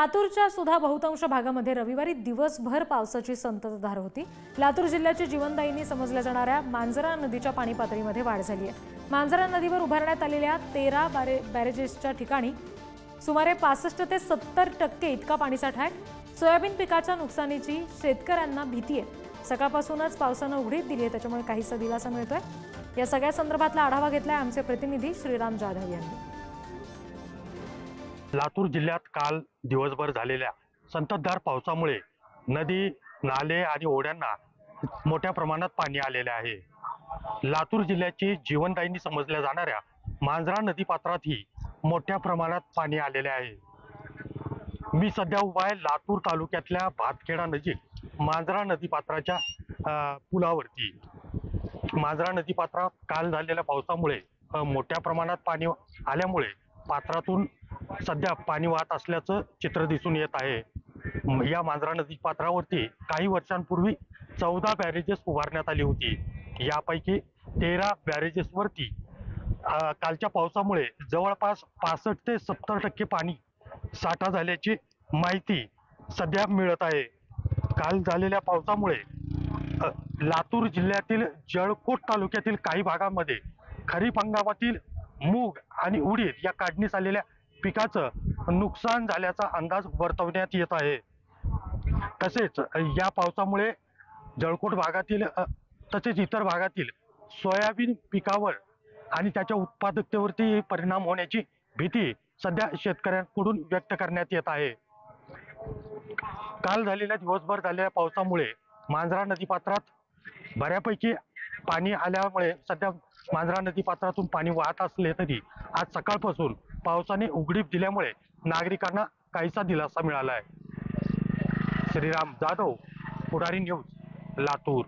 लातूरच्या सुद्धा बहुतांश भागामध्ये रविवारी दिवसभर पावसाची संततधार होती। लातूर जिल्ह्याची जीवनदायिनी समजल्या जाणाऱ्या मांजरा नदीच्या पाणी पातळीमध्ये वाढ झाली आहे। मांजरा नदीवर उभारण्यात आलेल्या 13 बॅरेजेसच्या ठिकाणी सुमारे 65 ते 70% इतका पाणीसाठा आहे। सोयाबीन पिकाच्या नुकसानीची शेतकऱ्यांना भीती आहे। सकाळपासूनच पावसाने उघडीप दिली आहे, त्याच्यामुळे काहीसा दिलासा मिळतोय। या सगळ्या संदर्भातला आढावा घेतलाय आमचे प्रतिनिधी श्रीराम जाधव यांनी। लातूर जिल्ह्यात काल दिवसभर झालेल्या संततधार पावसामुळे नदी, नाले आणि ओढ्यांना मोठ्या प्रमाणात पाणी आलेले आहे। लातूर जिल्ह्याची जीवनदायिनी समजल्या जाणाऱ्या मांजरा नदी पात्रातही मोठ्या प्रमाणात पाणी आलेले आहे। मी सध्या उभा आहे लातूर तालुक्यातल्या भातखेडा नजीक मांजरा नदी पात्राच्या पुलावरती। मांजरा नदी पात्रात काल झालेल्या पावसामुळे मोठ्या प्रमाणात पाणी आल्यामुळे पात्रातून सध्या पाणी वाहत असल्याचं चित्र दिसून येत आहे। या मांजरा नदी पात्रावरती काही वर्षांपूर्वी 14 बॅरेजेस उभारण्यात आली होती। यापैकी 13 बॅरेजेसवरती कालच्या पावसामुळे जवळपास 65 ते 70% पाणी साठा झाल्याची माहिती सध्या मिळत आहे। काल झालेल्या पावसामुळे लातूर जिल्ह्यातील जळकोट तालुक्यातील काही भागांमध्ये खरीप हंगामातील मूग आणि उडीद या काढणीस आलेल्या पिकाचं नुकसान झाल्याचा अंदाज वर्तवण्यात येत आहे। तसेच या पावसामुळे जळकोट भागातील तसेच इतर भागातील सोयाबीन पिकावर आणि त्याच्या उत्पादकतेवरती परिणाम होण्याची भीती सध्या शेतकऱ्यांकडून व्यक्त करण्यात येत आहे। काल झालेल्या दिवसभर झालेल्या पावसामुळे मांजरा नदी पात्रात बऱ्यापैकी पाणी आल्यामुळे सध्या मांजरा नदी पात्रातून पाणी वाहत असले तरी आज सकाळपासून पावसाने उघडीप दिल्यामुळे नागरिकांना काहीसा दिलासा मिळाला आहे। श्रीराम जाधव, पुढारी न्यूज, लातूर।